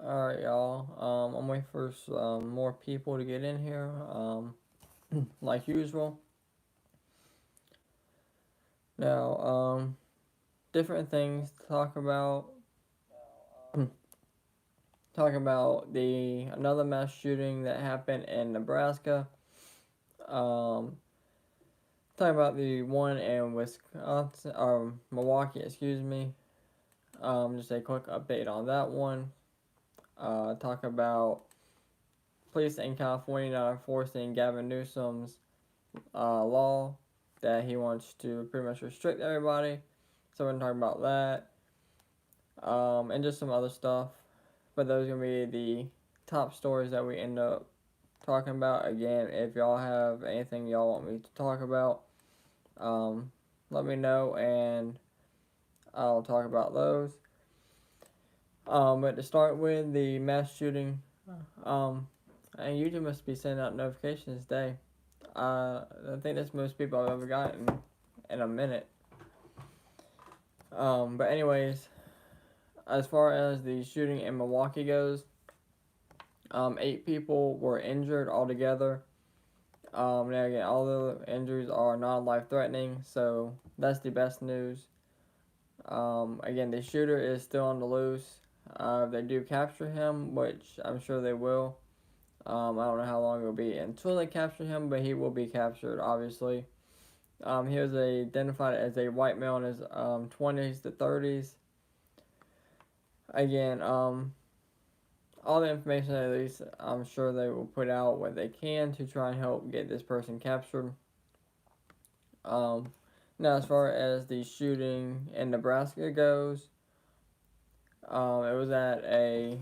Alright, y'all. I'm waiting for some more people to get in here. Like usual. Now, different things to talk about. Talk about the another mass shooting that happened in Nebraska. Um, talk about the one in Wisconsin, or Milwaukee, excuse me. Just a quick update on that one. Talk about police in California not enforcing Gavin Newsom's law that he wants to pretty much restrict everybody. So we're gonna talk about that, and just some other stuff. But those are gonna be the top stories that we end up talking about. Again, if y'all have anything y'all want me to talk about, let me know and I'll talk about those. But to start with the mass shooting, and YouTube must be sending out notifications today. I think that's most people I've ever gotten in a minute. But anyways, as far as the shooting in Milwaukee goes, 8 people were injured altogether. Now again, all the injuries are non-life threatening, so that's the best news. Again, the shooter is still on the loose. They do capture him, which I'm sure they will. I don't know how long it will be until they capture him, but he will be captured, obviously. He was identified as a white male in his 20s to 30s. Again, all the information, at least I'm sure they will put out what they can to try and help get this person captured. Now, as far as the shooting in Nebraska goes, it was at a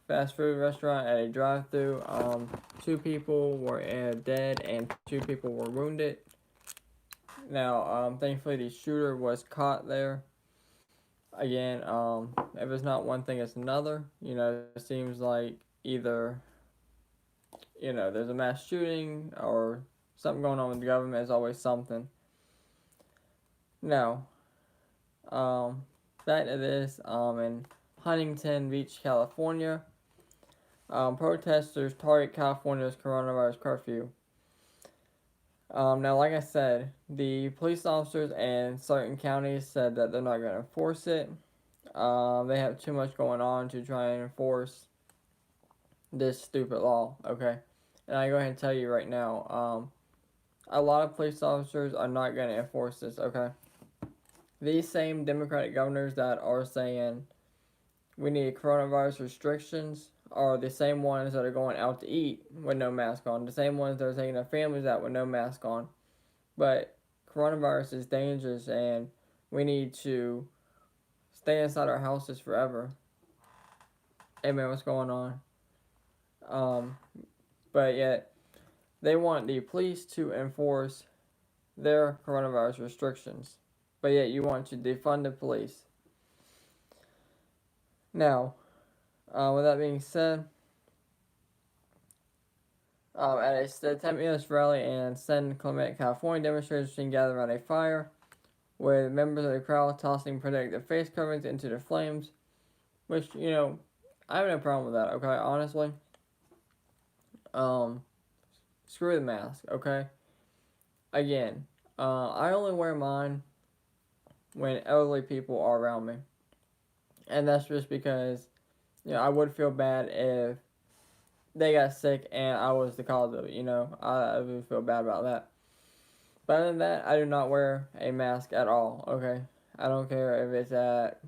fast food restaurant at a drive-through. 2 people were dead and 2 people were wounded. Now, thankfully, the shooter was caught there. Again, if it's not one thing, it's another. It seems like either, there's a mass shooting or something going on with the government. Is always something. Now, back to this, in Huntington Beach, California, protesters target California's coronavirus curfew. Now, like I said, the police officers in certain counties said that they're not going to enforce it. They have too much going on to try and enforce this stupid law, okay? And I go ahead and tell you right now, a lot of police officers are not going to enforce this, okay? These same Democratic governors that are saying we need coronavirus restrictions are the same ones that are going out to eat with no mask on, the same ones that are taking their families out with no mask on. But coronavirus is dangerous and we need to stay inside our houses forever. Hey man, what's going on? But yet they want the police to enforce their coronavirus restrictions. But yet you want to defund the police. Now, with that being said, at a 10-minute rally in San Clemente, California, demonstrators being gathered around a fire with members of the crowd tossing protective face coverings into the flames, which, I have no problem with that, okay, honestly. Screw the mask, okay? Again, I only wear mine when elderly people are around me. And that's just because, I would feel bad if they got sick and I was the cause of it, I would feel bad about that. But other than that, I do not wear a mask at all, okay? I don't care if it's at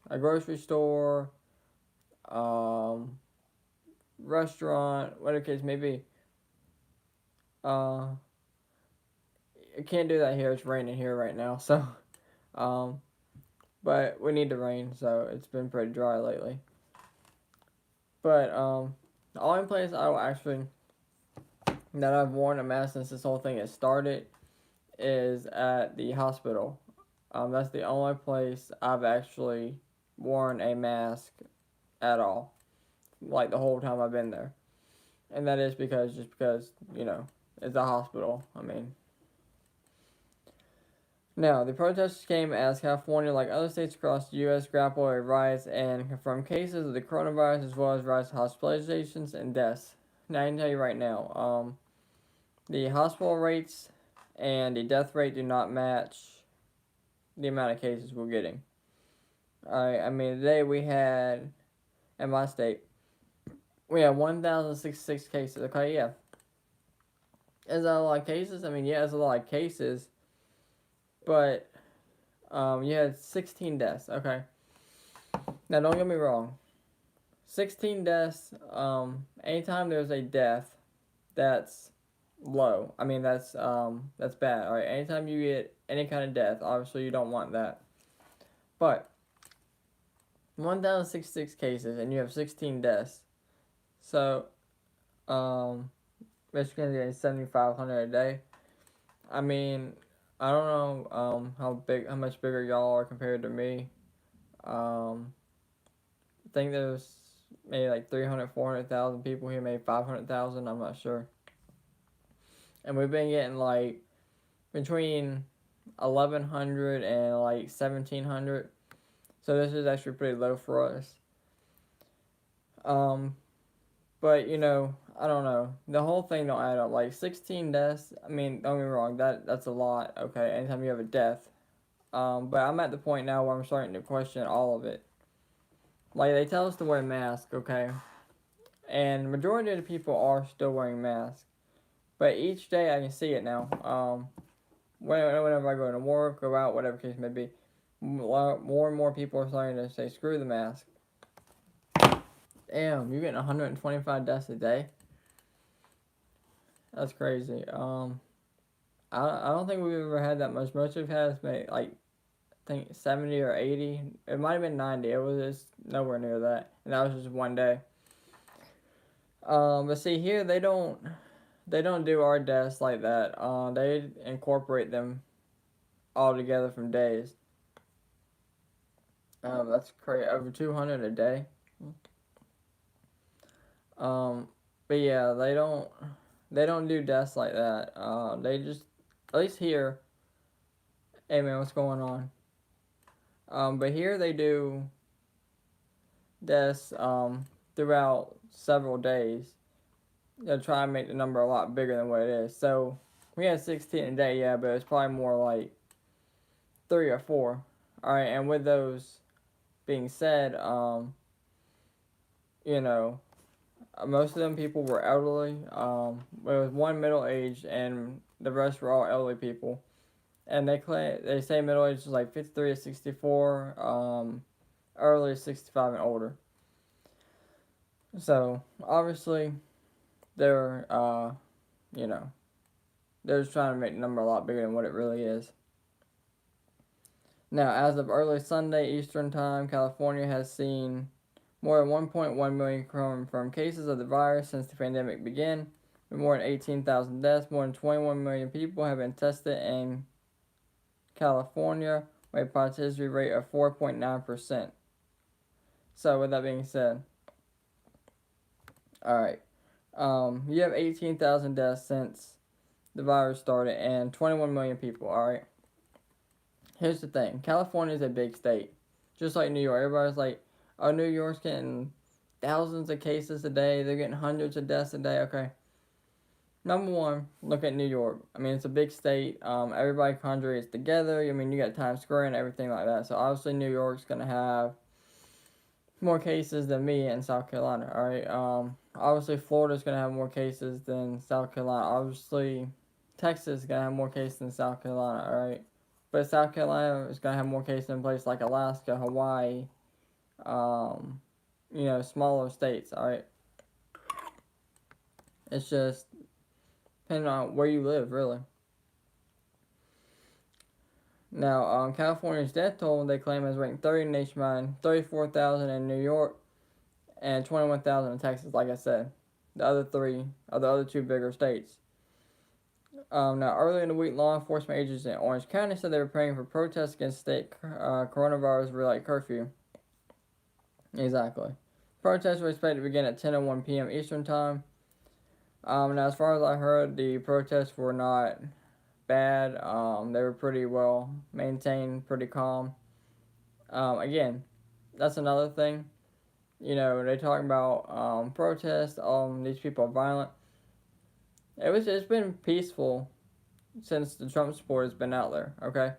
a grocery store, restaurant, whatever the case may be. I can't do that here. It's raining here right now, so, but we need the rain, so it's been pretty dry lately. But, the only place I will actually, that I've worn a mask since this whole thing has started is at the hospital. That's the only place I've actually worn a mask at all, like the whole time I've been there. And that is because, it's a hospital. I mean, Now, the protests came as California, like other states across the U.S., grappled with rise and confirmed cases of the coronavirus as well as rise in hospitalizations and deaths. Now, I can tell you right now, the hospital rates and the death rate do not match the amount of cases we're getting. Alright, I mean, today we had, in my state, we had 1,066 cases. Okay, yeah. Is that a lot of cases? I mean, yeah, it's a lot of cases, but you had 16 deaths. Okay. Now, don't get me wrong. 16 deaths, anytime there's a death, that's low. I mean, that's bad. Alright, anytime you get any kind of death, obviously you don't want that. But 1,066 cases and you have 16 deaths. So, Michigan's getting 7,500 a day. I mean, I don't know how much bigger y'all are compared to me. I think there's maybe like 300, 400,000 people here, maybe 500,000. I'm not sure. And we've been getting like between 1,100 and like 1,700. So this is actually pretty low for us. But I don't know. The whole thing don't add up. Like 16 deaths. I mean, don't get me wrong. That's a lot. Okay, anytime you have a death. But I'm at the point now where I'm starting to question all of it. Like they tell us to wear masks, okay, and majority of the people are still wearing masks. But each day I can see it now. Whenever I go to work, go out, whatever case may be, more and more people are starting to say screw the mask. Damn, you're getting 125 deaths a day. That's crazy. I don't think we've ever had that much. Most we've had is maybe like I think 70 or 80. It might have been 90. It was just nowhere near that, and that was just one day. But see here they don't do our deaths like that. They incorporate them all together from days. That's crazy. Over 200 a day. But yeah, they don't do deaths like that. They just, at least here. Hey man, what's going on? But here they do deaths throughout several days. They'll try and make the number a lot bigger than what it is. So we had 16 a day, yeah, but it's probably more like 3 or 4. All right, and with those being said, you know, most of them people were elderly. There was one middle aged, and the rest were all elderly people. And they say middle age is like 53 to 64, early 65 and older. So obviously, they're you know, they're just trying to make the number a lot bigger than what it really is. Now, as of early Sunday Eastern Time, California has seen more than 1.1 million confirmed cases of the virus since the pandemic began, with more than 18,000 deaths. More than 21 million people have been tested in California, with a positivity rate of 4.9%. So, with that being said, alright, you have 18,000 deaths since the virus started and 21 million people, alright? Here's the thing, California is a big state, just like New York. Everybody's like, oh, New York's getting thousands of cases a day, they're getting hundreds of deaths a day. Okay, number one, look at New York. I mean, it's a big state. Everybody congregates together. I mean, you got Times Square and everything like that. So obviously New York's gonna have more cases than me in South Carolina. All right. Obviously Florida's gonna have more cases than South Carolina. Obviously Texas is gonna have more cases than South Carolina. All right. But South Carolina is gonna have more cases in places like Alaska, Hawaii, smaller states. All right. It's just depending on where you live, really. Now, California's death toll they claim is ranked 30 nationwide, 34,000 in New York, and 21,000 in Texas. Like I said, the other three are the other two bigger states. Now, earlier in the week, law enforcement agents in Orange County said they were preparing for protests against state coronavirus-related curfew. Exactly. Protests were expected to begin at 10:01 p.m. Eastern Time. Now, as far as I heard, the protests were not bad. They were pretty well maintained, pretty calm. Again, that's another thing. They talk about protests. These people are violent. It's been peaceful since the Trump support has been out there. Okay,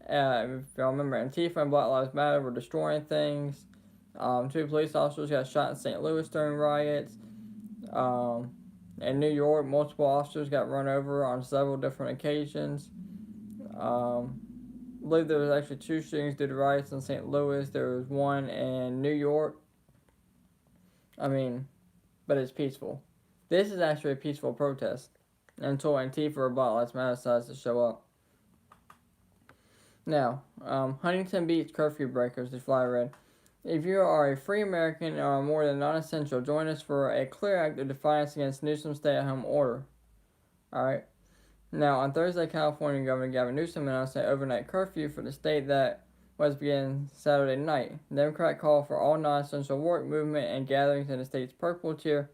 if y'all remember, Antifa and Black Lives Matter were destroying things. Two police officers got shot in St. Louis during riots. Um, in New York, multiple officers got run over on several different occasions. Um, I believe there was actually two shootings due to riots in St. Louis. There was one in New York. I mean, but it's peaceful. This is actually a peaceful protest until Antifa or Black Lives Matter decides to show up. Now, Huntington Beach curfew breakers, the fly red. If you are a free American and are more than non-essential, join us for a clear act of defiance against Newsom's stay-at-home order. All right. Now, on Thursday, California Governor Gavin Newsom announced an overnight curfew for the state that was beginning Saturday night. The Democrat called for all non-essential work, movement, and gatherings in the state's purple tier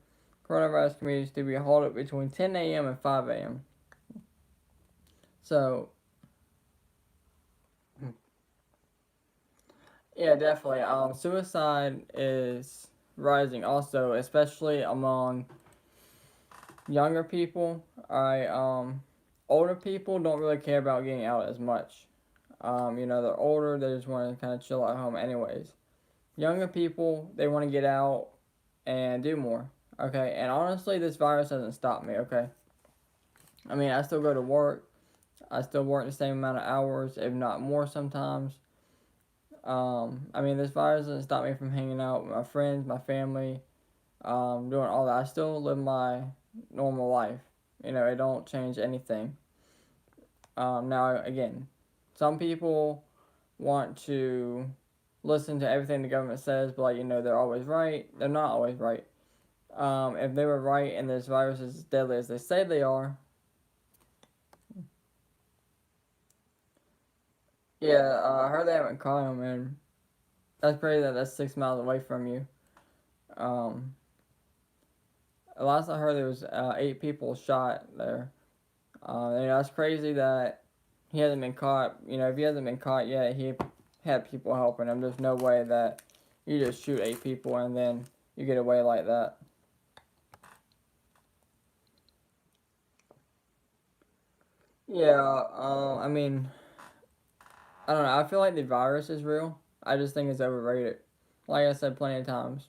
coronavirus communities to be halted between 10 a.m. and 5 a.m. So, yeah, definitely. Suicide is rising also, especially among younger people. Older people don't really care about getting out as much. They're older, they just want to kind of chill at home anyways. Younger people, they want to get out and do more. Okay, and honestly, this virus hasn't stopped me. Okay, I mean, I still go to work. I still work the same amount of hours, if not more sometimes. I mean, this virus doesn't stop me from hanging out with my friends, my family, doing all that. I still live my normal life. It don't change anything. Now, again, some people want to listen to everything the government says, but they're always right. They're not always right. If they were right and this virus is as deadly as they say they are, yeah, I heard they haven't caught him, and that's crazy that that's 6 miles away from you. Um, Last I heard, there was 8 people shot there. That's crazy that he hasn't been caught. If he hasn't been caught yet, he had people helping him. There's no way that you just shoot 8 people and then you get away like that. Yeah, I mean, I don't know. I feel like the virus is real. I just think it's overrated. Like I said plenty of times.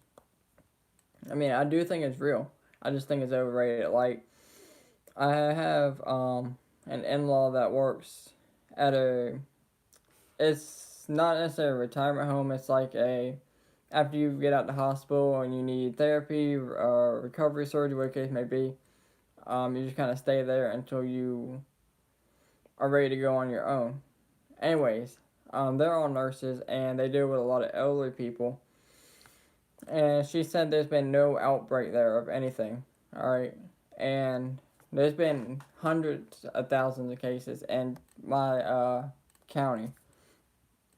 I mean, I do think it's real. I just think it's overrated. Like, I have an in-law that works at it's not necessarily a retirement home. It's like after you get out the hospital and you need therapy, recovery surgery, what the case may be, you just kind of stay there until you are ready to go on your own. Anyways, they're all nurses and they deal with a lot of elderly people. And she said there's been no outbreak there of anything. All right, and there's been hundreds of thousands of cases in my county,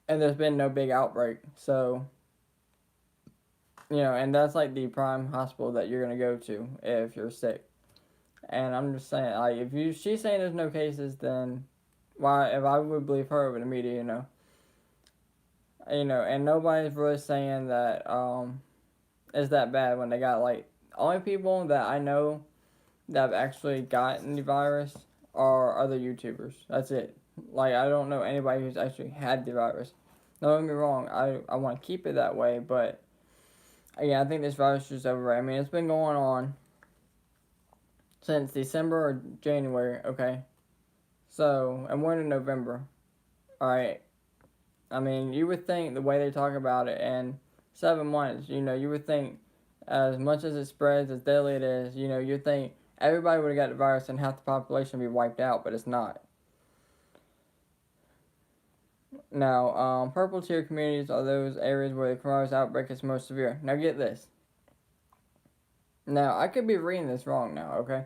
and there's been no big outbreak. So, and that's like the prime hospital that you're gonna go to if you're sick. And I'm just saying, like, if she's saying there's no cases, then why? If I would believe her over the media, and nobody's really saying that it's that bad when they got like only people that I know that have actually gotten the virus are other YouTubers. That's it. Like, I don't know anybody who's actually had the virus. Don't get me wrong, I want to keep it that way, but yeah, I think this virus is just overrated. I mean, it's been going on since December or January, okay? So, and we're in November, alright? I mean, you would think the way they talk about it in 7 months, you would think as much as it spreads, as deadly it is, you'd think everybody would have got the virus and half the population would be wiped out, but it's not. Now, purple tier communities are those areas where the coronavirus outbreak is most severe. Now, get this. Now, I could be reading this wrong now, okay?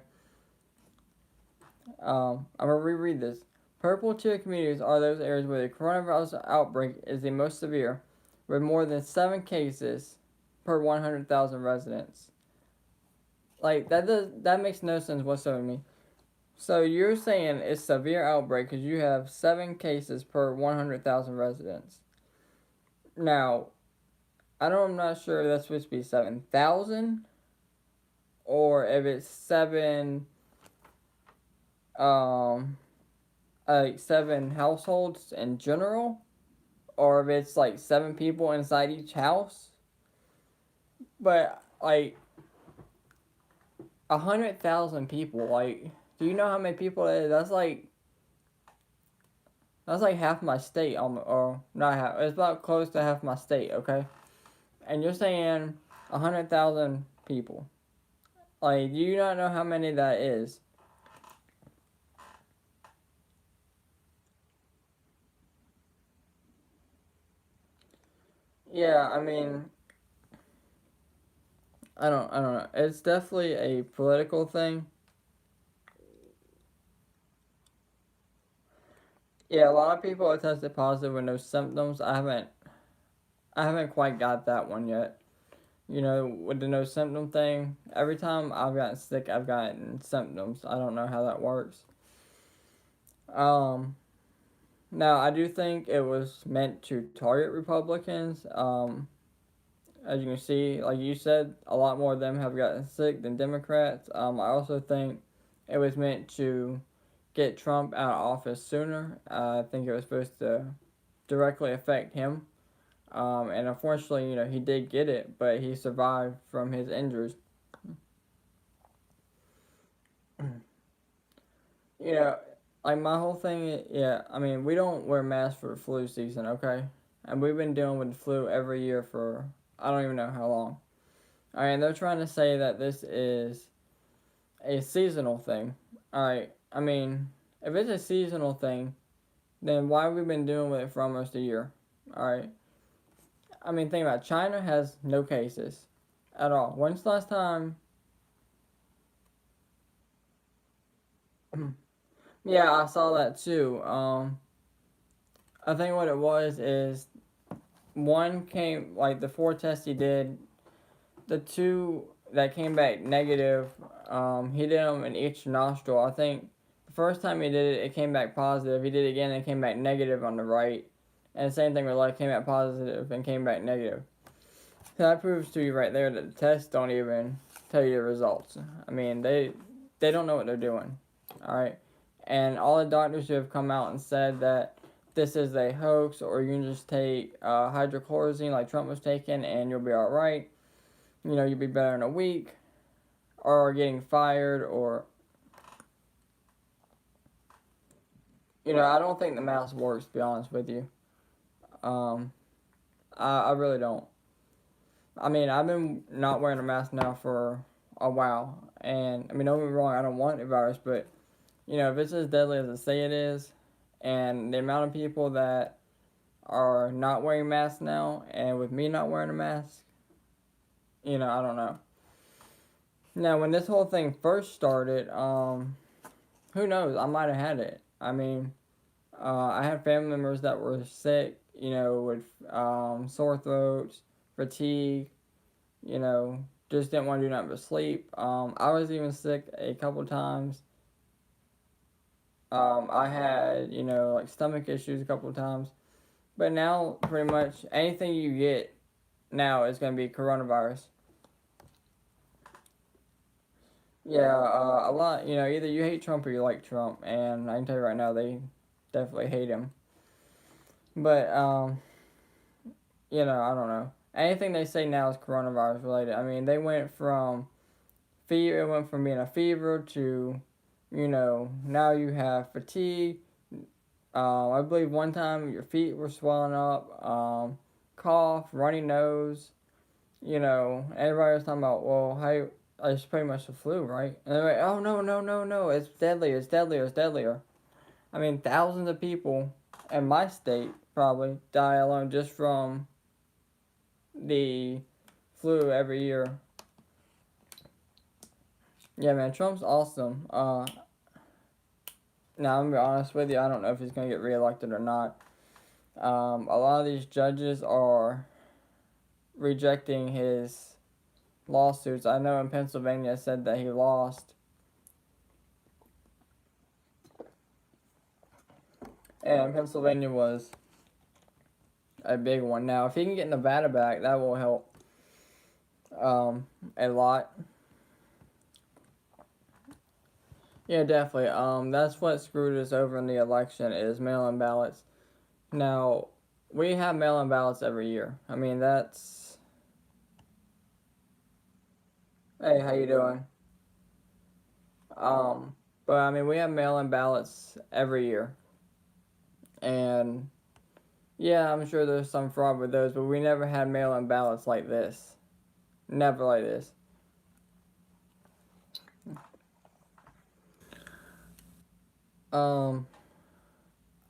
I'm going to reread this. Purple tier communities are those areas where the coronavirus outbreak is the most severe, with more than 7 cases per 100,000 residents. Like, that makes no sense whatsoever to me. So you're saying it's severe outbreak because you have 7 cases per 100,000 residents. Now, I'm not sure if that's supposed to be 7,000 or if it's um, like 7 households in general, or if it's like 7 people inside each house. But like 100,000 people, like, do you know how many people that is? That's like half my state, or not half. It's about close to half my state. Okay, and you're saying 100,000 people. Like, do you not know how many that is? Yeah, I mean, I don't know. It's definitely a political thing. Yeah, a lot of people have tested positive with no symptoms. I haven't quite got that one yet. With the no symptom thing, every time I've gotten sick, I've gotten symptoms. I don't know how that works. Um, Now I do think it was meant to target Republicans. As you can see, like you said, a lot more of them have gotten sick than Democrats. I also think it was meant to get Trump out of office sooner. I think it was supposed to directly affect him. And unfortunately, he did get it, but he survived from his injuries. You know, like my whole thing, yeah, I mean, we don't wear masks for the flu season, okay? And we've been dealing with the flu every year for I don't even know how long. Alright, they're trying to say that this is a seasonal thing. Alright, I mean, if it's a seasonal thing, then why have we been dealing with it for almost a year? Alright, I mean, think about it. China has no cases at all. When's the last time? Yeah, I saw that too. I think what it was is one came like the 4 tests he did, the two that came back negative. He did them in each nostril. I think the first time he did it, it came back positive. He did it again and it came back negative on the right. And the same thing with left, came back positive and came back negative. So that proves to you right there that the tests don't even tell you the results. I mean, they don't know what they're doing. All right, and all the doctors who have come out and said that this is a hoax, or you can just take hydrochloroquine like Trump was taking and you'll be all right. You'll be better in a week, or getting fired, or I don't think the mask works. To be honest with you, um, I really don't. I mean, I've been not wearing a mask now for a while, and I mean, don't get me wrong, I don't want the virus, but if it's as deadly as they say it is, and the amount of people that are not wearing masks now, and with me not wearing a mask, I don't know. Now, when this whole thing first started, who knows? I might have had it. I mean, I had family members that were sick, with sore throats, fatigue, just didn't want to do nothing but sleep. I was even sick a couple times. I had, like stomach issues a couple times. But now, pretty much anything you get now is going to be coronavirus. Yeah, a lot. Either you hate Trump or you like Trump, and I can tell you right now, they definitely hate him. But I don't know. Anything they say now is coronavirus related. I mean, they went from fever. It went from being a fever to, now you have fatigue. I believe one time your feet were swelling up. Cough, runny nose. Everybody was talking about, well, how it's pretty much the flu, right? And they're like, oh no, no, no, no, it's deadly, it's deadlier, it's deadlier. I mean, thousands of people in my state probably die alone just from the flu every year. Yeah, man, Trump's awesome. Now I'm gonna be honest with you, I don't know if he's gonna get reelected or not. A lot of these judges are rejecting his lawsuits. I know in Pennsylvania said that he lost. And Pennsylvania was a big one. Now, if he can get Nevada back, that will help a lot. Yeah, definitely. That's what screwed us over in the election is mail-in ballots. Now, we have mail-in ballots every year. I mean, that's hey, how you doing? Um, but I mean, we have mail-in ballots every year, and yeah, I'm sure there's some fraud with those, but we never had mail-in ballots like this. Never like this. Um,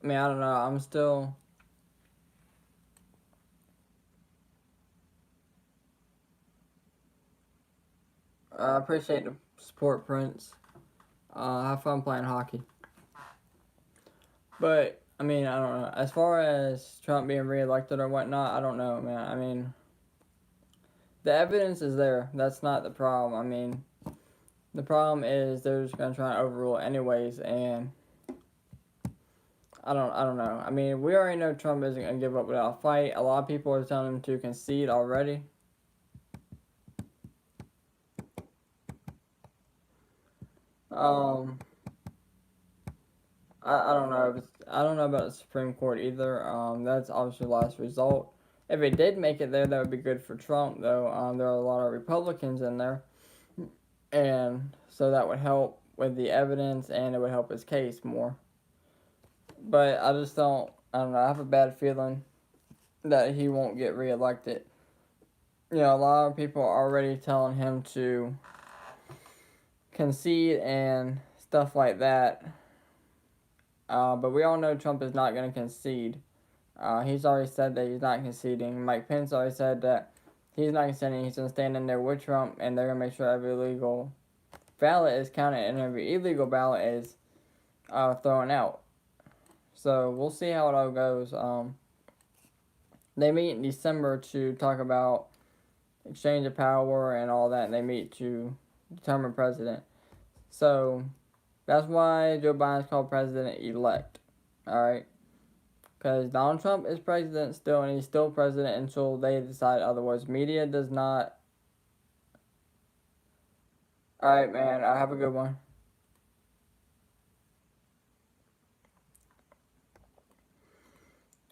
I mean, I don't know. I'm still. I appreciate the support, Prince. Have fun playing hockey. But I mean, I don't know. As far as Trump being reelected or whatnot, I don't know, man. I mean, the evidence is there. That's not the problem. I mean, the problem is they're just gonna try to overrule it anyways, and I don't know. I mean, we already know Trump isn't gonna give up without a fight. A lot of people are telling him to concede already. Um, I don't know. I don't know about the Supreme Court either. That's obviously the last result. If it did make it there, that would be good for Trump, though. There are a lot of Republicans in there, and so that would help with the evidence, and it would help his case more. But I just don't. I don't know. I have a bad feeling that he won't get reelected. You know, a lot of people are already telling him to concede and stuff like that. But we all know Trump is not going to concede. He's already said that he's not conceding. Mike Pence already said that he's not conceding. He's going to stand in there with Trump, and they're going to make sure every legal ballot is counted and every illegal ballot is thrown out. So we'll see how it all goes. They meet in December to talk about exchange of power and all that, and they meet to determine president. So that's why Joe Biden is called president elect. All right, because Donald Trump is president still, and he's still president until they decide otherwise. Media does not. All right, man. I have a good one.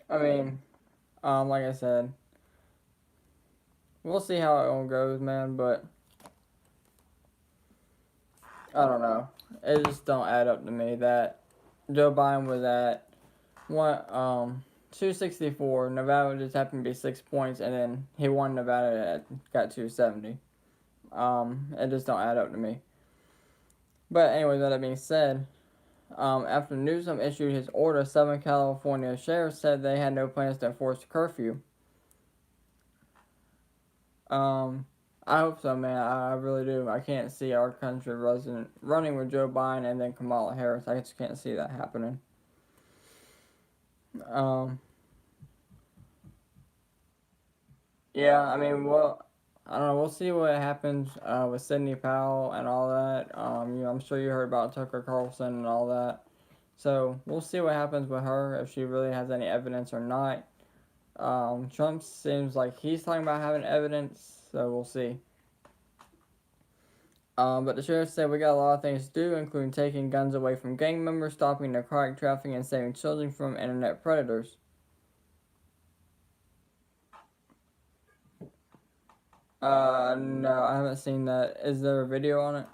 I mean, like I said, we'll see how it all goes, man. But I don't know. It just don't add up to me that Joe Biden was at one 264. Nevada just happened to be 6 points, and then he won Nevada at got 270. It just don't add up to me. But anyway, that being said, after Newsom issued his order, 7 California sheriffs said they had no plans to enforce the curfew. Um, I hope so, man. I really do. I can't see our country running with Joe Biden and then Kamala Harris. I just can't see that happening. Um, yeah, I mean, well, I don't know. We'll see what happens with Sidney Powell and all that. I'm sure you heard about Tucker Carlson and all that. So we'll see what happens with her if she really has any evidence or not. Trump seems like he's talking about having evidence, so we'll see. But the sheriff said we got a lot of things to do, including taking guns away from gang members, stopping narcotic trafficking, and saving children from internet predators. No, I haven't seen that. Is there a video on it?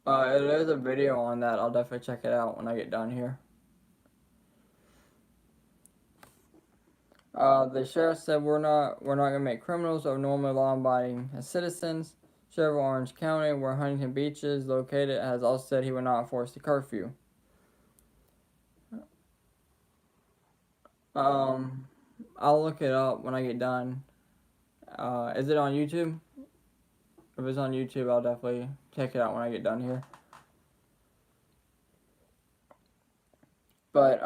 There's a video on that. I'll definitely check it out when I get done here. The sheriff said we're not gonna make criminals of normally law-abiding citizens. Sheriff of Orange County, where Huntington Beach is located, has also said he would not enforce the curfew. Um, I'll look it up when I get done. Is it on YouTube? If it's on YouTube, I'll definitely check it out when I get done here. But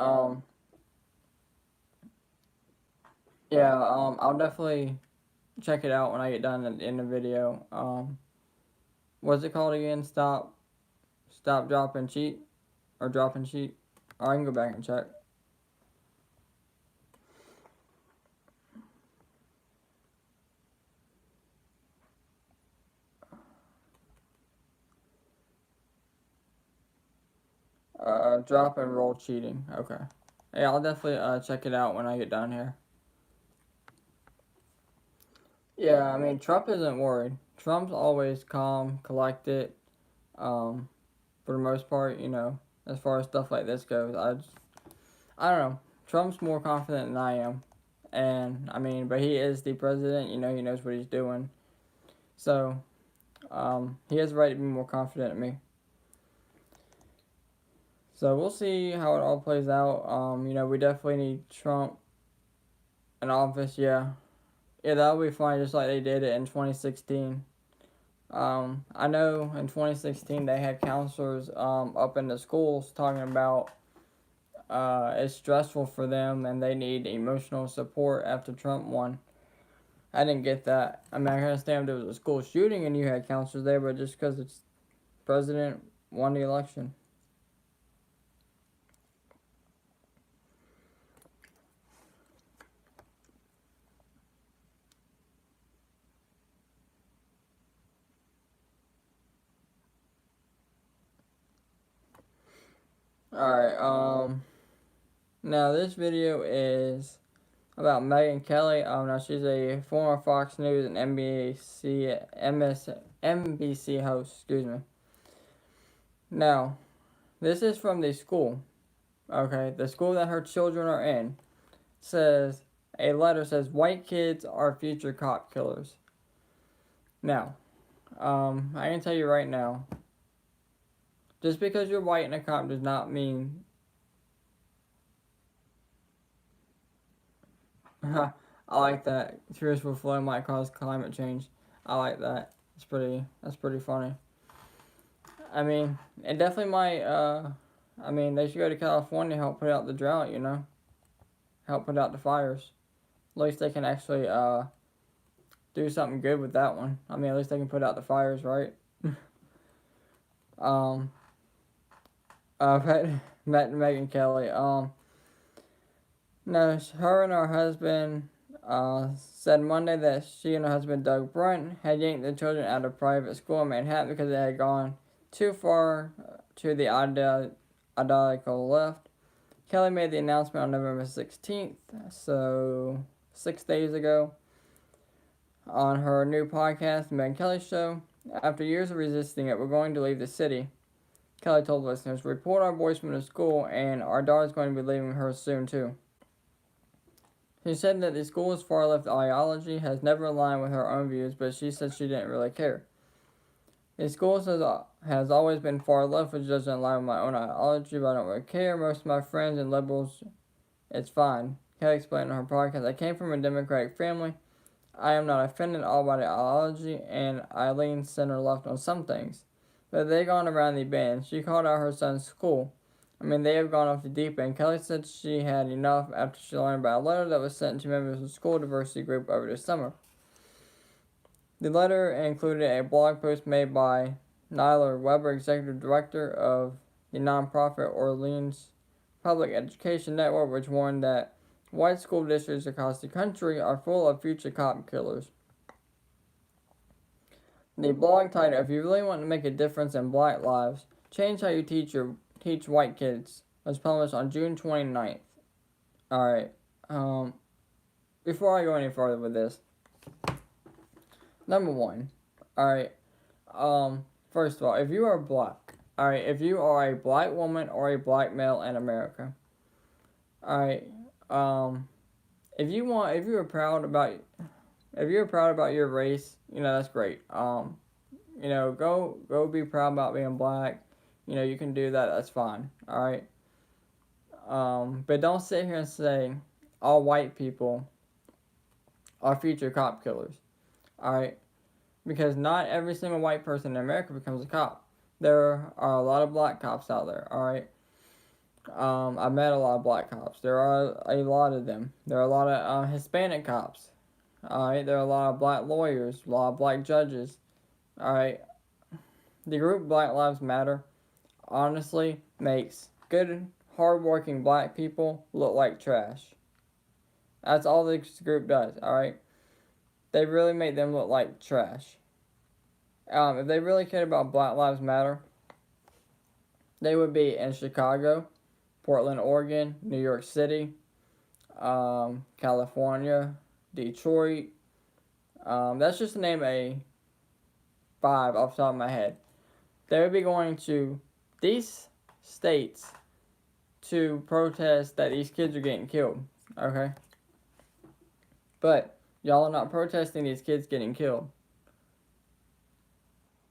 yeah, I'll definitely check it out when I get done in the video. what's it called again? Stop, drop, and cheat, or drop and cheat. Or I can go back and check. Drop and roll cheating. Okay. Yeah, I'll definitely check it out when I get down here. Yeah, I mean Trump isn't worried. Trump's always calm, collected. Um, for the most part, as far as stuff like this goes, I don't know. Trump's more confident than I am, and I mean, but he is the president. He knows what he's doing. So, he has the right to be more confident in me. So we'll see how it all plays out. We definitely need Trump in office. Yeah, yeah, that'll be fine. Just like they did it in 2016. I know in 2016 they had counselors up in the schools talking about it's stressful for them and they need emotional support after Trump won. I didn't get that. I mean, I understand if there was a school shooting and you had counselors there, but just because it's president won the election. All right. Now this video is about Megan Kelly. Now she's a former Fox News and NBC host. Excuse me. Now, this is from the school. Okay, the school that her children are in says a letter says white kids are future cop killers. Now, I can tell you right now, just because you're white and a cop does not mean. I like that. Tears will flow might cause climate change. I like that. That's pretty funny. I mean, it definitely might. I mean, they should go to California to help put out the drought. Help put out the fires. At least they can actually do something good with that one. I mean, at least they can put out the fires, right? um, met Megan Kelly. No, her and her husband said Monday that she and her husband Doug Brunt had yanked the children out of private school in Manhattan because they had gone too far to the ideological left. Kelly made the announcement on November 16th, so 6 days ago, on her new podcast, The Megan Kelly Show. After years of resisting it, we're going to leave the city. Kelly told listeners, report our boys from the school, and our daughter's going to be leaving her soon, too. She said that the school's far-left ideology has never aligned with her own views, but she said she didn't really care. The school has always been far-left, which doesn't align with my own ideology, but I don't really care. Most of my friends and liberals, it's fine. Kelly explained on her podcast, I came from a Democratic family. I am not offended at all by the ideology, and I lean center-left on some things. But they've gone around the bend. She called out her son's school. I mean, they have gone off the deep end. Kelly said she had enough after she learned about a letter that was sent to members of the school diversity group over the summer. The letter included a blog post made by Nyler Weber, executive director of the nonprofit Orleans Public Education Network, which warned that white school districts across the country are full of future cop killers. The blog title, if you really want to make a difference in black lives, change how you teach white kids, was published on June 29th. Alright, before I go any further with this, number one, alright, first of all, if you are black, alright, if you are a black woman or a black male in America, alright, if you're proud about your race, that's great. Go be proud about being black. You can do that. That's fine. All right. But don't sit here and say all white people are future cop killers. All right, because not every single white person in America becomes a cop. There are a lot of black cops out there. All right. I've met a lot of black cops. There are a lot of them. There are a lot of Hispanic cops. All right. There are a lot of black lawyers. A lot of black judges. All right. the group Black Lives Matter honestly makes good, hardworking black people look like trash. That's all this group does, alright? They really make them look like trash. If they really cared about Black Lives Matter, they would be in Chicago, Portland, Oregon, New York City, California, Detroit. That's just to name a five off the top of my head. They would be going to these states to protest that these kids are getting killed. Okay? But y'all are not protesting these kids getting killed.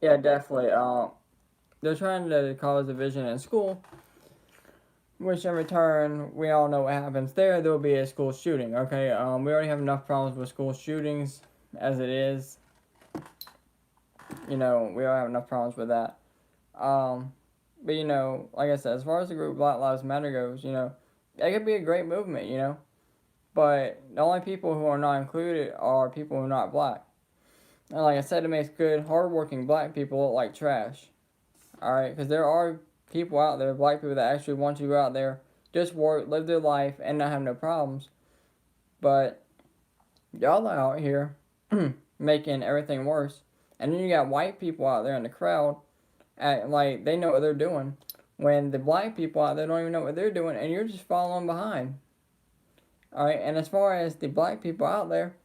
Yeah, definitely. They're trying to cause division in school, which in return, we all know what happens there. There will be a school shooting. Okay, we already have enough problems with school shootings as it is. You know, we all have enough problems with that. But you know, like I said, as far as the group Black Lives Matter goes, you know, that could be a great movement. You know, but the only people who are not included are people who are not black. And like I said, it makes good, hardworking black people look like trash. Alright, because there are people out there, black people, that actually want to go out there, just work, live their life, and not have no problems. But y'all are out here making everything worse. And then you got white people out there in the crowd, like they know what they're doing, when the black people out there don't even know what they're doing, and you're just following behind. Alright, and as far as the black people out there,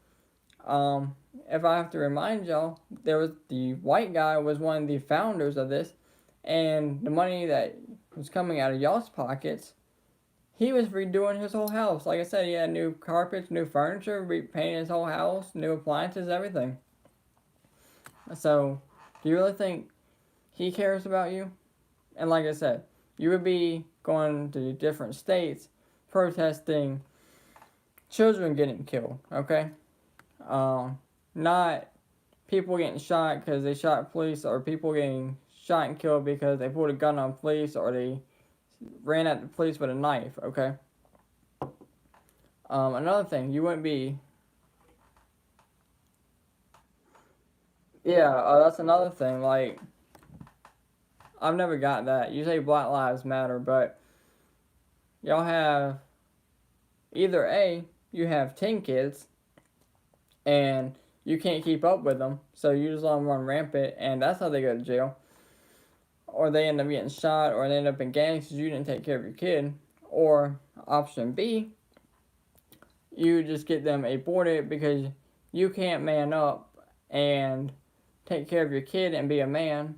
if I have to remind y'all, there was the white guy was one of the founders of this, and the money that was coming out of y'all's pockets, he was redoing his whole house. Like I said, he had new carpets, new furniture, repainting his whole house, new appliances, everything. So, do you really think he cares about you? And like I said, you would be going to different states protesting children getting killed, okay? Not people getting shot because they shot police, or people getting shot and killed because they pulled a gun on police, or they ran at the police with a knife, okay? Another thing, you wouldn't be... Yeah, that's another thing, like, I've never got that. You say Black Lives Matter, but y'all have either A, you have 10 kids, and you can't keep up with them, so you just let them run rampant, and that's how they go to jail. Or they end up getting shot, or they end up in gangs because you didn't take care of your kid. Or option B, you just get them aborted because you can't man up and take care of your kid and be a man,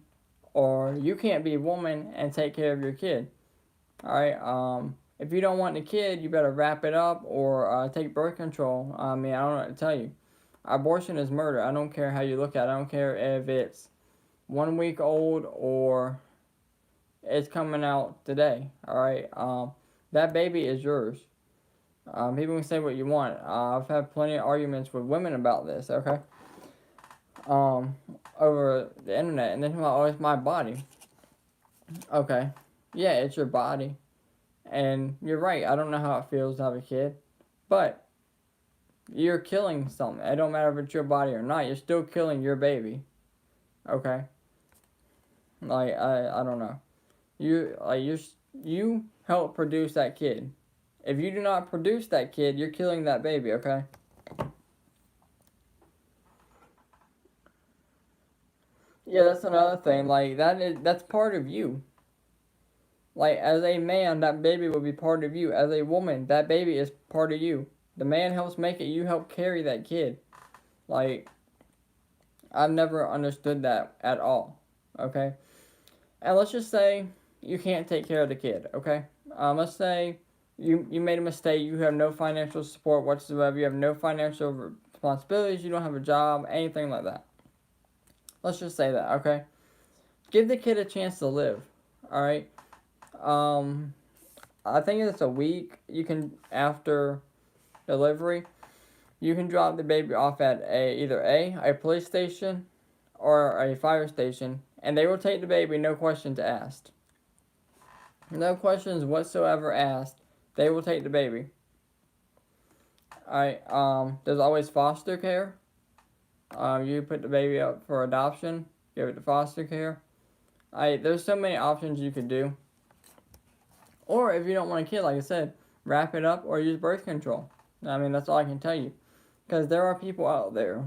or you can't be a woman and take care of your kid. Alright, if you don't want the kid, you better wrap it up or take birth control. I mean, I don't know what to tell you. Abortion is murder. I don't care how you look at it. I don't care if it's 1 week old or it's coming out today. Alright, that baby is yours. People can say what you want. I've had plenty of arguments with women about this, okay? Over the internet, and then like, oh, it's my body. Okay, yeah, it's your body, and you're right. I don't know how it feels to have a kid, but you're killing something. It don't matter if it's your body or not. You're still killing your baby. Okay, like I don't know. You help produce that kid. If you do not produce that kid, you're killing that baby. Okay. Yeah, that's another thing. Like that's part of you. Like as a man, that baby will be part of you. As a woman, that baby is part of you. The man helps make it. You help carry that kid. Like I've never understood that at all. Okay. And let's just say you can't take care of the kid. Okay. Let's say you made a mistake. You have no financial support whatsoever. You have no financial responsibilities. You don't have a job. Anything like that. Let's just say that. Okay. Give the kid a chance to live. All right. Um, I think it's a week. You can after delivery, you can drop the baby off at either a police station or a fire station, and they will take the baby, no questions asked. No questions whatsoever asked. They will take the baby. Alright, there's always foster care. You put the baby up for adoption, give it to foster care. There's so many options you could do. Or if you don't want a kid, like I said, wrap it up or use birth control. I mean, that's all I can tell you. Because there are people out there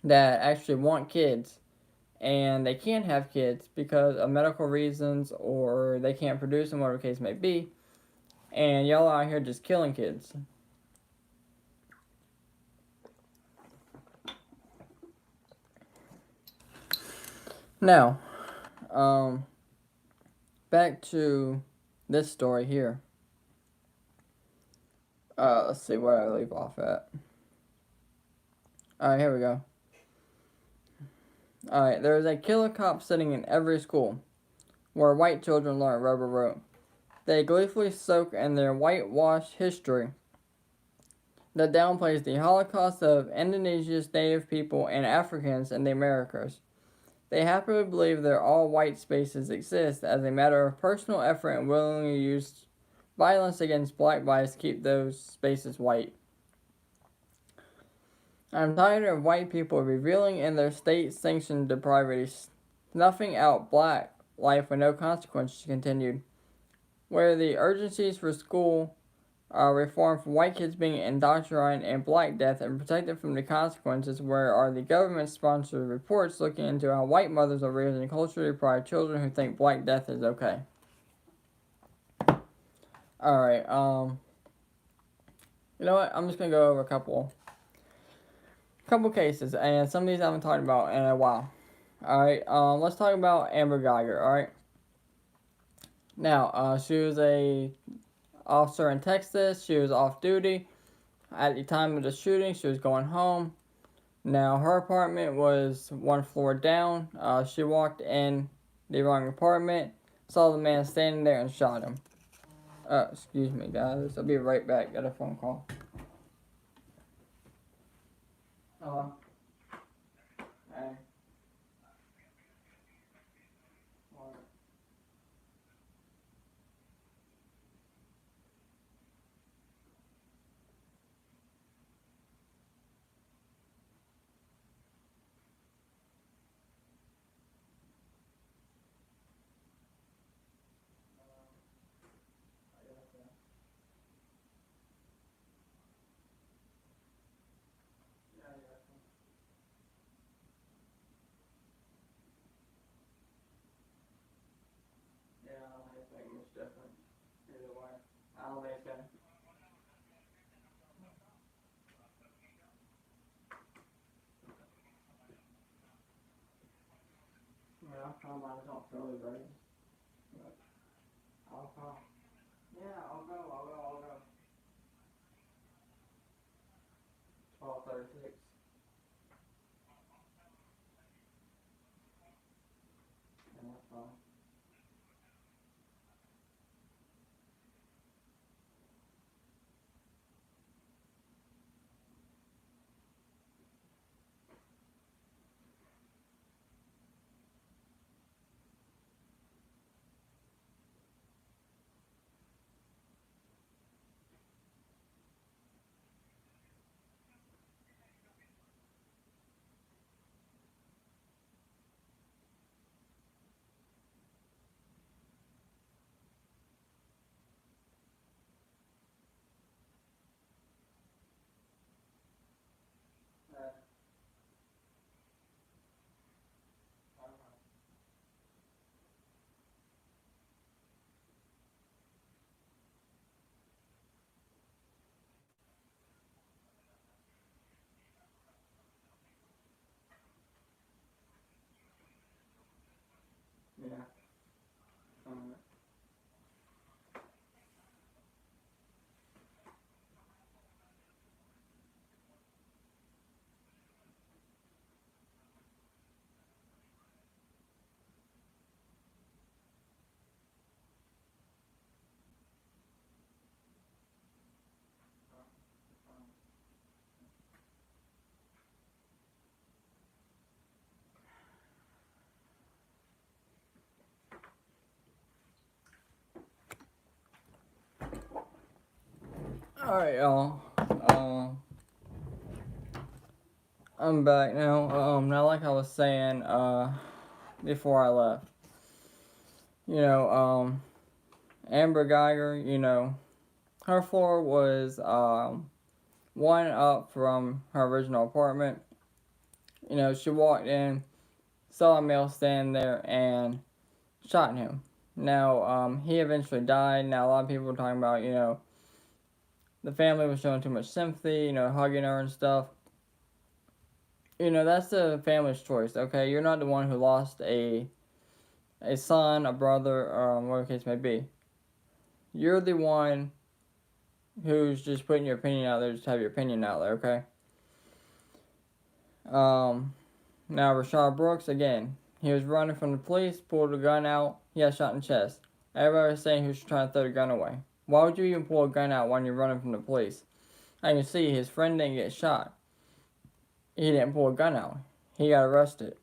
that actually want kids and they can't have kids because of medical reasons or they can't produce them, whatever the case may be. And y'all are out here just killing kids. Now, back to this story here. Let's see where I leave off at. Alright, here we go. Alright, there is a killer cop sitting in every school where white children learn rubber rope. They gleefully soak in their whitewashed history that downplays the Holocaust of Indonesia's native people and Africans in the Americas. They happily believe that all white spaces exist as a matter of personal effort and willingly use violence against black bodies to keep those spaces white. I'm tired of white people revealing in their state-sanctioned depravity, snuffing out black life with no consequences, she continued. Where the urgencies for school reform for white kids being indoctrinated in black death and protected from the consequences, where are the government-sponsored reports looking into how white mothers are raising culturally deprived children who think black death is okay? Alright, you know what? I'm just gonna go over a couple cases, and some of these I haven't talked about in a while. Alright, let's talk about Amber Geiger, alright? Now, she was a officer in Texas. She was off duty. At the time of the shooting, she was going home. Now, her apartment was one floor down. She walked in the wrong apartment, saw the man standing there, and shot him. Excuse me, guys. I'll be right back. Got a phone call. Hello? Hey. What? Yeah, I don't think much different. Either way. I don't think it's gonna. Yeah, I'll call mine. I don't feel it right. But I'll call. Yeah, I'll go. 12:36. Yeah, that's fine. Uh, yeah. Um, Alright, y'all. I'm back now. Now, like I was saying, before I left, You know, Amber Geiger, her floor was one up from her original apartment. She walked in, saw a male standing there, and shot him. Now, he eventually died. Now, a lot of people were talking about, the family was showing too much sympathy, hugging her and stuff. That's the family's choice, okay? You're not the one who lost a son, a brother, or whatever the case may be. You're the one who's just putting your opinion out there, just have your opinion out there, okay? Now Rashard Brooks, again, he was running from the police, pulled a gun out, he got shot in the chest. Everybody was saying he was trying to throw the gun away. Why would you even pull a gun out when you're running from the police? I can see his friend didn't get shot. He didn't pull a gun out. He got arrested.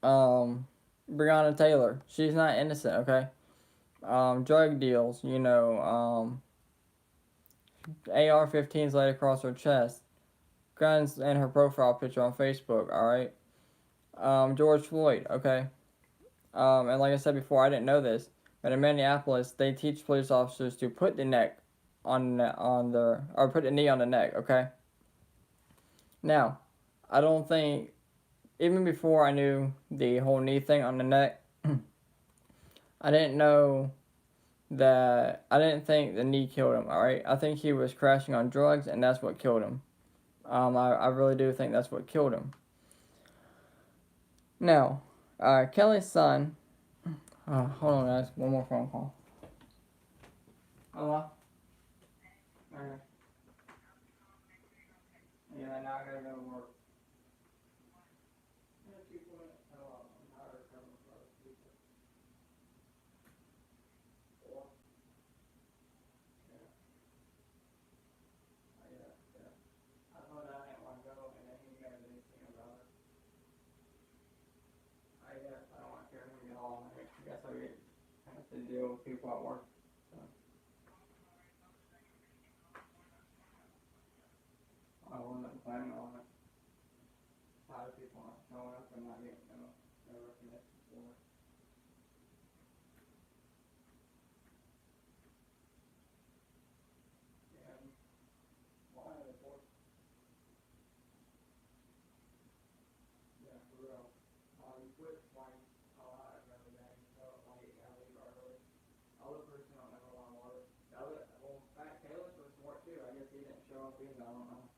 Breonna Taylor, she's not innocent, okay? Drug deals, AR-15s laid across her chest, guns in her profile picture on Facebook, alright? George Floyd, okay? And like I said before, I didn't know this, but in Minneapolis, they teach police officers to put the neck or put the knee on the neck, okay? Now, I don't think, even before I knew the whole knee thing on the neck, I didn't think the knee killed him, alright? I think he was crashing on drugs, and that's what killed him. I really do think that's what killed him. Now, Kelly's son, hold on guys, one more phone call. Hello? Okay. Yeah, now I gotta go to work. To deal with people at work. So I wasn't planning on it. Tired of people not showing up and not getting no recognition for it. And why the force? Yeah, for real. You quit like a lot every day, so like you gotta leave early. Other person don't know a lot more. The other, well, in fact, Taylor was smart too. I guess he didn't show up either. I don't know.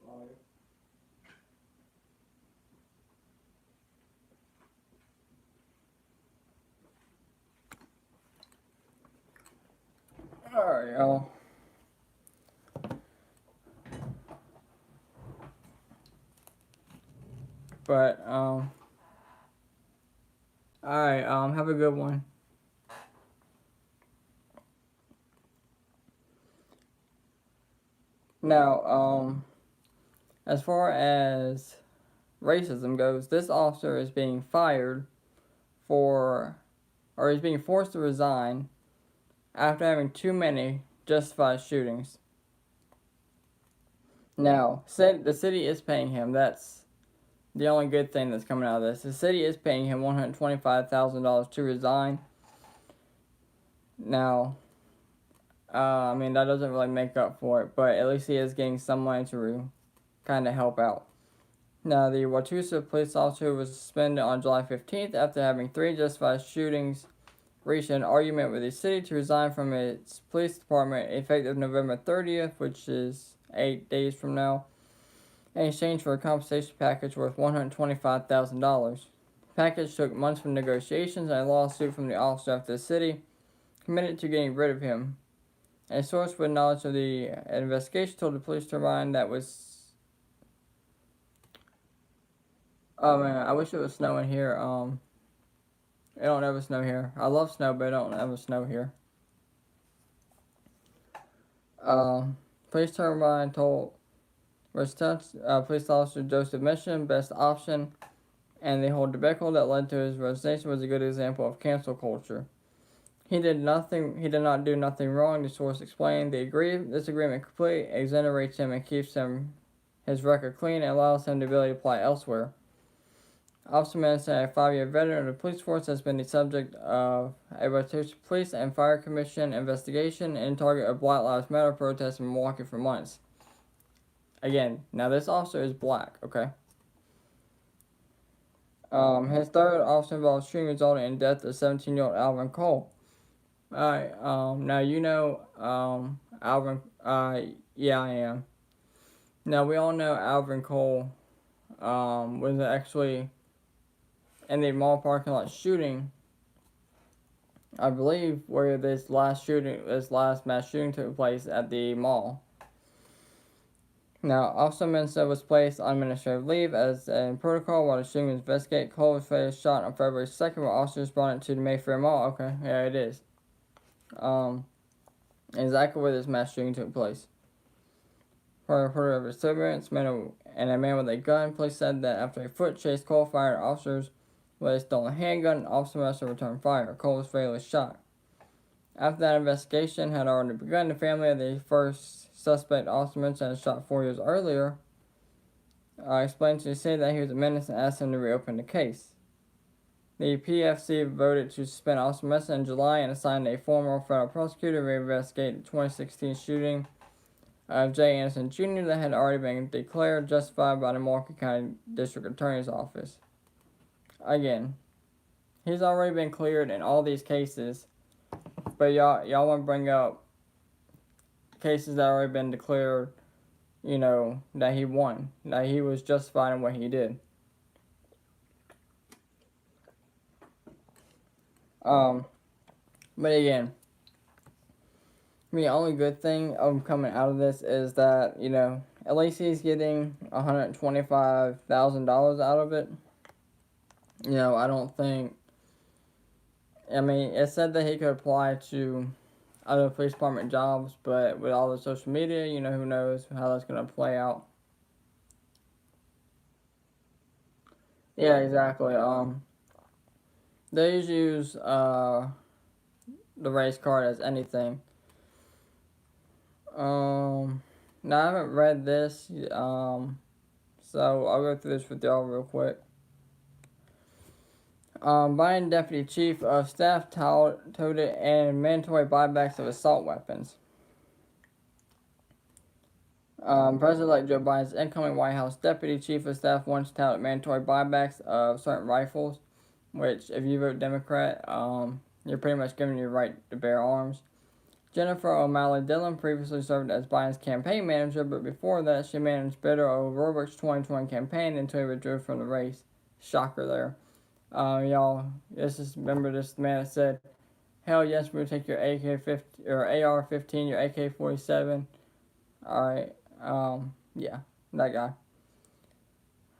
Love you. Alright, y'all. But, alright, have a good one. Now, as far as racism goes, this officer is being fired or is being forced to resign after having too many justified shootings. Now, the city is paying him. That's the only good thing that's coming out of this. The city is paying him $125,000 to resign. Now, I mean, that doesn't really make up for it, but at least he is getting some money to kind of help out. Now, the Wautusa police officer was suspended on July 15th after having 3 justified shootings, reached an argument with the city to resign from its police department effective November 30th, which is 8 days from now, in exchange for a compensation package worth $125,000. The package took months of negotiations and a lawsuit from the officer after the city committed to getting rid of him. A source with knowledge of the investigation told the police turbine that was... Oh man, I wish it was snowing here. It don't ever snow here. I love snow, but it don't ever snow here. Police turbine told police officer Joseph Mission best option, and the whole debacle that led to his resignation was a good example of cancel culture. He did not do nothing wrong, the source explained. This agreement completely exonerates him and keeps his his record clean and allows him the ability to apply elsewhere. Officer Madison, a 5-year veteran of the police force, has been the subject of a rotation police and fire commission investigation and target of Black Lives Matter protests in Milwaukee for months. Again, now this officer is black, okay? His third officer involved shooting resulted in death of 17-year-old Alvin Cole. Alright, now you know, Alvin, yeah, I am. Now we all know Alvin Cole, was actually in the mall parking lot shooting, I believe, where this last mass shooting took place at the mall. Now, Officer Mensa was placed on administrative leave as in protocol while the shooting was investigated. Cole was fatally shot on February 2nd while officers brought it to the Mayfair Mall. Okay, yeah, it is. Exactly where this mass shooting took place. Per reporter of disturbance, and a man with a gun, police said that after a foot chase, Cole fired at officers with a stolen handgun, and Officer Mensa returned fire. Cole was fatally shot. After that investigation had already begun, the family of the first suspect, Officer Mensa, had shot 4 years earlier, explained to the city that he was a menace and asked him to reopen the case. The PFC voted to suspend Officer Mensa in July and assigned a former federal prosecutor to investigate the 2016 shooting of Jay Anderson Jr. that had already been declared justified by the Milwaukee County District Attorney's Office. Again, he's already been cleared in all these cases, but y'all want to bring up cases that already been declared, that he won, that he was justified in what he did. But again, the only good thing of coming out of this is that, at least he's getting $125,000 out of it. I don't think, it said that he could apply to other police department jobs, but with all the social media, who knows how that's going to play out. Yeah, exactly. They use the race card as anything. Now I haven't read this, so I'll go through this with y'all real quick. Biden Deputy Chief of Staff touted and mandatory buybacks of assault weapons. President-elect Joe Biden's incoming White House Deputy Chief of Staff wants to tout mandatory buybacks of certain rifles, which, if you vote Democrat, you're pretty much giving your right to bear arms. Jennifer O'Malley Dillon previously served as Biden's campaign manager, but before that, she managed Beto O'Rourke's 2020 campaign until he withdrew from the race. Shocker there. Y'all, remember this man that said, "Hell yes, we'll take your AK-50 or AR-15, your AK-47." All right, yeah, that guy.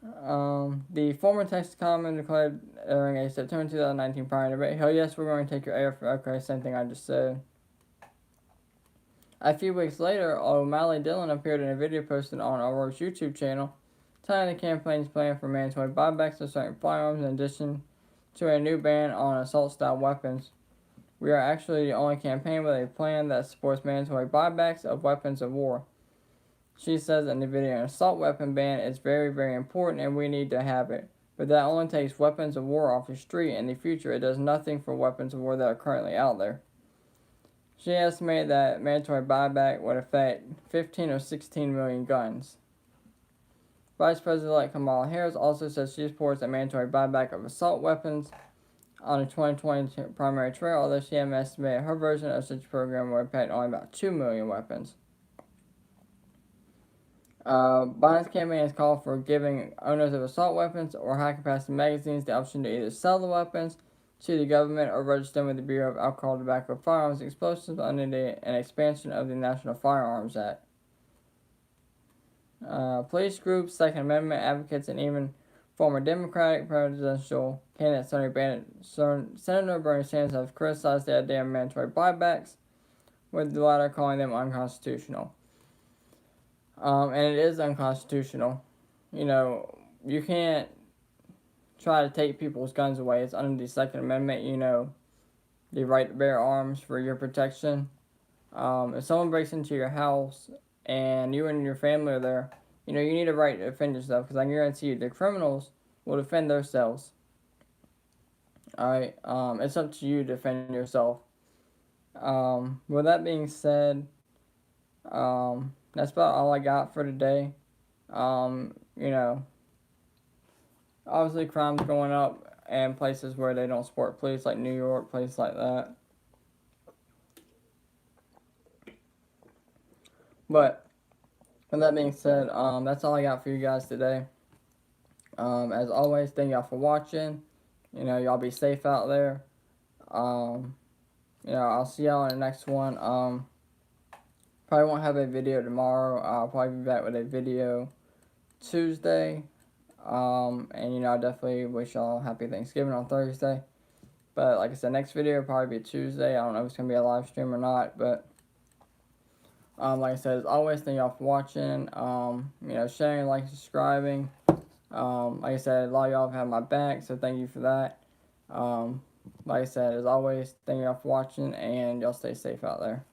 The former Texas congressman declared during a September 2019 primary debate, "Hell yes, we're going to take your AR." Okay, same thing I just said. A few weeks later, O'Malley Dillon appeared in a video posted on O'Rourke's YouTube channel, tying the campaign's plan for mandatory buybacks of certain firearms in addition to a new ban on assault-style weapons. "We are actually the only campaign with a plan that supports mandatory buybacks of weapons of war," she says in the video. "An assault weapon ban is very, very important and we need to have it. But that only takes weapons of war off the street. In the future, it does nothing for weapons of war that are currently out there." She estimated that mandatory buyback would affect 15 or 16 million guns. Vice President-elect Kamala Harris also says she supports a mandatory buyback of assault weapons on the 2020 primary trail, although she had estimated her version of such a program would impact only about 2 million weapons. Biden's campaign has called for giving owners of assault weapons or high-capacity magazines the option to either sell the weapons to the government or register them with the Bureau of Alcohol, Tobacco, Firearms, and Explosives under an expansion of the National Firearms Act. Police groups, Second Amendment advocates, and even former Democratic presidential candidate Senator Bernie Sanders have criticized the idea of mandatory buybacks, with the latter calling them unconstitutional. And it is unconstitutional. You can't try to take people's guns away. It's under the Second Amendment, the right to bear arms for your protection. If someone breaks into your house and you and your family are there, you know, you need a right to defend yourself, because I guarantee you the criminals will defend themselves. Alright, it's up to you to defend yourself. With that being said, that's about all I got for today. You know, obviously crime's going up in places where they don't support police, like New York, places like that. But with that being said, that's all I got for you guys today. As always, thank y'all for watching. You know, y'all be safe out there. You know, I'll see y'all in the next one. Probably won't have a video tomorrow. I'll probably be back with a video Tuesday. And you know, I definitely wish y'all happy Thanksgiving on Thursday. But like I said, next video will probably be Tuesday. I don't know if it's gonna be a live stream or not, but like I said, as always, thank y'all for watching. You know, sharing, like, subscribing. Like I said, a lot of y'all have had my back, so thank you for that. Like I said, as always, thank y'all for watching, and y'all stay safe out there.